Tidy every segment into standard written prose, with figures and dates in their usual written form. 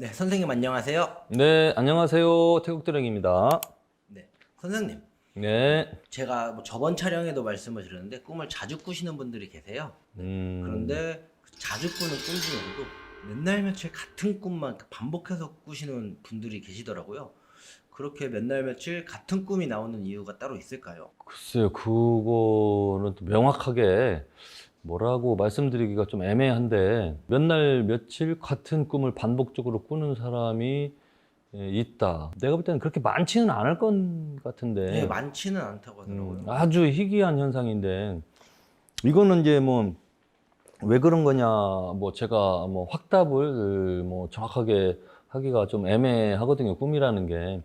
네, 선생님 안녕하세요. 네, 안녕하세요. 태국드랭입니다. 네, 선생님. 네. 제가 저번 촬영에도 말씀을 드렸는데 꿈을 자주 꾸시는 분들이 계세요. 네, 그런데 그 자주 꾸는 꿈 중에서도 맨날 며칠 같은 꿈만 반복해서 꾸시는 분들이 계시더라고요. 그렇게 맨날 며칠 같은 꿈이 나오는 이유가 따로 있을까요? 글쎄요, 그거는 또 명확하게 뭐라고 말씀드리기가 좀 애매한데, 몇 날 며칠 같은 꿈을 반복적으로 꾸는 사람이 있다. 내가 볼 때는 그렇게 많지는 않을 것 네, 같은데, 많지는 않다고 하더라고요. 아주 희귀한 현상인데, 이거는 이제 뭐, 왜 그런 거냐, 뭐 제가 뭐 확답을 뭐 정확하게 하기가 좀 애매하거든요. 꿈이라는 게.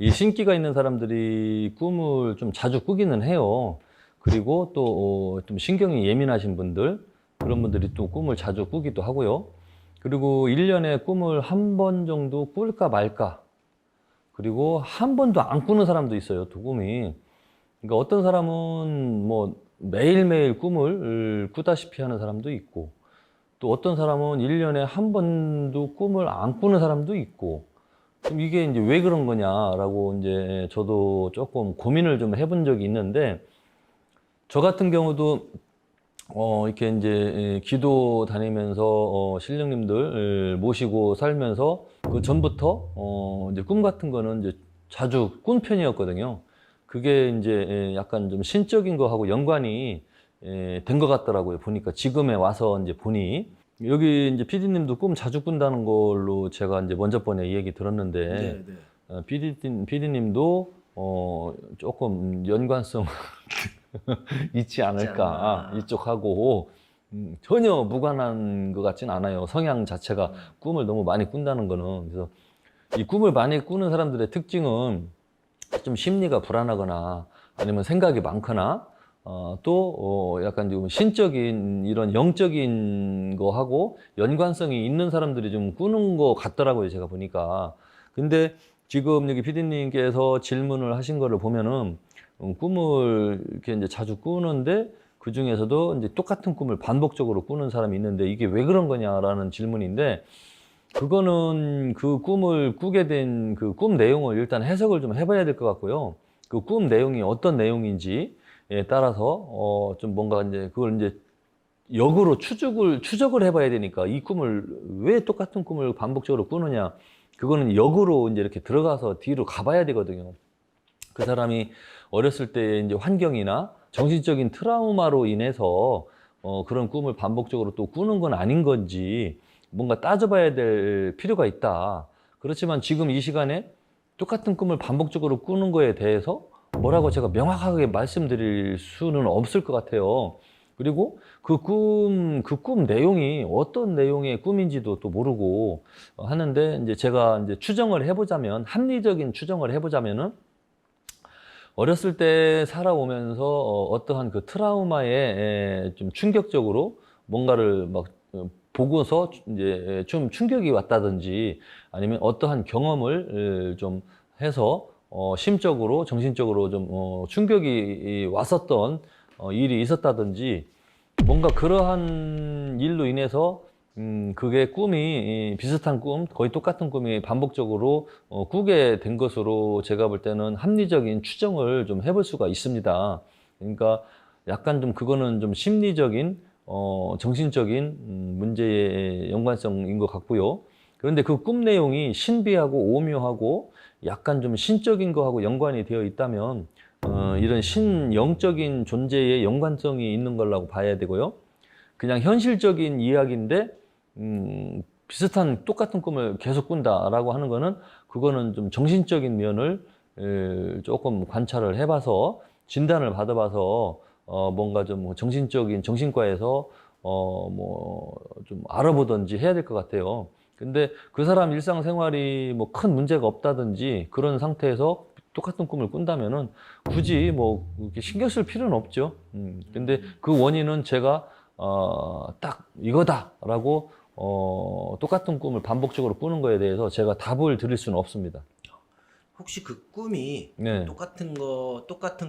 이 신기가 있는 사람들이 꿈을 좀 자주 꾸기는 해요. 그리고 또 좀 신경이 예민하신 분들, 그런 분들이 또 꿈을 자주 꾸기도 하고요. 그리고 1년에 꿈을 한 번 정도 꿀까 말까. 그리고 한 번도 안 꾸는 사람도 있어요. 또 꿈이. 그러니까 어떤 사람은 뭐 매일매일 꿈을 꾸다시피 하는 사람도 있고, 또 어떤 사람은 1년에 한 번도 꿈을 안 꾸는 사람도 있고, 그럼 이게 이제 왜 그런 거냐라고 이제 저도 조금 고민을 좀 해본 적이 있는데, 저 같은 경우도 이렇게 이제 기도 다니면서 신령님들 모시고 살면서 그 전부터 이제 꿈 같은 거는 이제 자주 꾼 편이었거든요. 그게 이제 약간 좀 신적인 거하고 연관이 된 것 같더라고요. 보니까 지금에 와서 이제 보니 여기 이제 PD님도 꿈 자주 꾼다는 걸로 제가 이제 먼저 번에 이 얘기 들었는데 네, 네. PD님도 조금 연관성 있지 않을까 않나. 이쪽하고 전혀 무관한 것 같진 않아요. 성향 자체가 꿈을 너무 많이 꾼다는 거는. 그래서 이 꿈을 많이 꾸는 사람들의 특징은 좀 심리가 불안하거나 아니면 생각이 많거나 또 약간 좀 신적인 이런 영적인 거하고 연관성이 있는 사람들이 좀 꾸는 것 같더라고요. 제가 보니까. 근데 지금 여기 피디님께서 질문을 하신 거를 보면은 꿈을 이렇게 이제 자주 꾸는데 그 중에서도 이제 똑같은 꿈을 반복적으로 꾸는 사람이 있는데 이게 왜 그런 거냐라는 질문인데, 그거는 그 꿈을 꾸게 된 그 꿈 내용을 일단 해석을 좀 해봐야 될 것 같고요. 그 꿈 내용이 어떤 내용인지에 따라서 좀 뭔가 이제 그걸 이제 역으로 추적을 해봐야 되니까, 이 꿈을 왜 똑같은 꿈을 반복적으로 꾸느냐, 그거는 역으로 이제 이렇게 들어가서 뒤로 가봐야 되거든요. 그 사람이 어렸을 때 이제 환경이나 정신적인 트라우마로 인해서 그런 꿈을 반복적으로 또 꾸는 건 아닌 건지 뭔가 따져봐야 될 필요가 있다. 그렇지만 지금 이 시간에 똑같은 꿈을 반복적으로 꾸는 거에 대해서 뭐라고 제가 명확하게 말씀드릴 수는 없을 것 같아요. 그리고 그 꿈 내용이 어떤 내용의 꿈인지도 또 모르고 하는데, 이제 제가 이제 추정을 해보자면, 합리적인 추정을 해보자면은, 어렸을 때 살아오면서 어떠한 그 트라우마에 좀 충격적으로 뭔가를 막 보고서 이제 좀 충격이 왔다든지, 아니면 어떠한 경험을 좀 해서 심적으로 정신적으로 좀 충격이 왔었던 일이 있었다든지, 뭔가 그러한 일로 인해서 그게 꿈이 비슷한 꿈, 거의 똑같은 꿈이 반복적으로 꾸게 된 것으로 제가 볼 때는 합리적인 추정을 좀 해볼 수가 있습니다. 그러니까 약간 좀 그거는 좀 심리적인, 정신적인 문제의 연관성인 것 같고요. 그런데 그 꿈 내용이 신비하고 오묘하고 약간 좀 신적인 거하고 연관이 되어 있다면 이런 신영적인 존재의 연관성이 있는 거라고 봐야 되고요. 그냥 현실적인 이야기인데 비슷한 똑같은 꿈을 계속 꾼다라고 하는 거는, 그거는 좀 정신적인 면을 조금 관찰을 해봐서 진단을 받아봐서 뭔가 좀 정신적인 정신과에서 뭐 좀 알아보든지 해야 될 것 같아요. 근데 그 사람 일상생활이 뭐 큰 문제가 없다든지 그런 상태에서 똑같은 꿈을 꾼다면은 굳이 뭐 이렇게 신경 쓸 필요는 없죠. 근데 그 원인은 제가 딱 이거다라고 똑같은 꿈을 반복적으로 꾸는 거에 대해서 제가 답을 드릴 수는 없습니다. 혹시 그 꿈이 네. 똑같은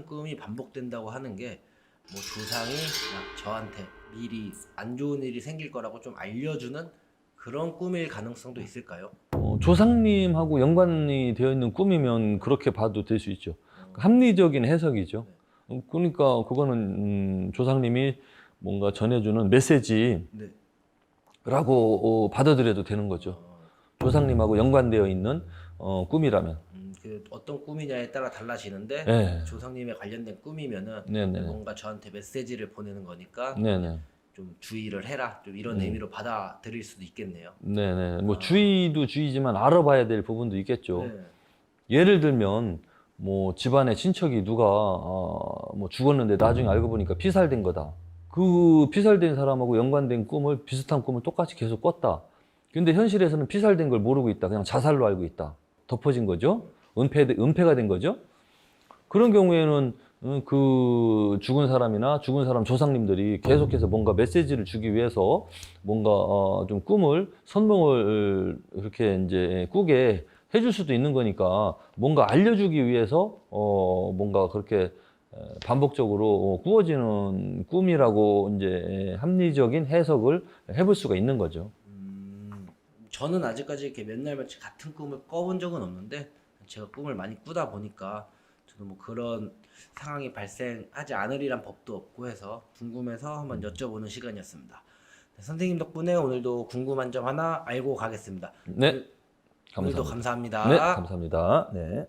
꿈이 반복된다고 하는 게 뭐 조상이 저한테 미리 안 좋은 일이 생길 거라고 좀 알려주는 그런 꿈일 가능성도 있을까요? 조상님하고 연관이 되어 있는 꿈이면 그렇게 봐도 될 수 있죠. 합리적인 해석이죠. 그러니까 그거는 조상님이 뭔가 전해주는 메시지라고 네. 받아들여도 되는 거죠. 조상님하고 연관되어 있는 꿈이라면. 그 어떤 꿈이냐에 따라 달라지는데 네. 조상님에 관련된 꿈이면은 네네. 뭔가 저한테 메시지를 보내는 거니까 네네. 좀 주의를 해라, 좀 이런 의미로 받아들일 수도 있겠네요. 네네. 뭐 주의도 주의지만 알아봐야 될 부분도 있겠죠. 네. 예를 들면 뭐 집안에 친척이 누가 뭐 죽었는데 나중에 알고 보니까 피살된 거다. 그 피살된 사람하고 연관된 꿈을 비슷한 꿈을 똑같이 계속 꿨다. 근데 현실에서는 피살된 걸 모르고 있다. 그냥 자살로 알고 있다. 덮어진 거죠. 은폐가 된 거죠. 그런 경우에는 그 죽은 사람이나 죽은 사람 조상님들이 계속해서 뭔가 메시지를 주기 위해서 뭔가 좀 꿈을 선몽을 이렇게 이제 꾸게 해줄 수도 있는 거니까 뭔가 알려주기 위해서 뭔가 그렇게 반복적으로 꾸어지는 꿈이라고 이제 합리적인 해석을 해볼 수가 있는 거죠. 저는 아직까지 이렇게 몇 날 며칠 같은 꿈을 꿔본 적은 없는데 제가 꿈을 많이 꾸다 보니까 저도 뭐 그런 상황이 발생하지 않으리란 법도 없고 해서 궁금해서 한번 여쭤보는 시간이었습니다. 네, 선생님 덕분에 오늘도 궁금한 점 하나 알고 가겠습니다. 네, 오늘도 감사합니다. 감사합니다. 네, 감사합니다. 네.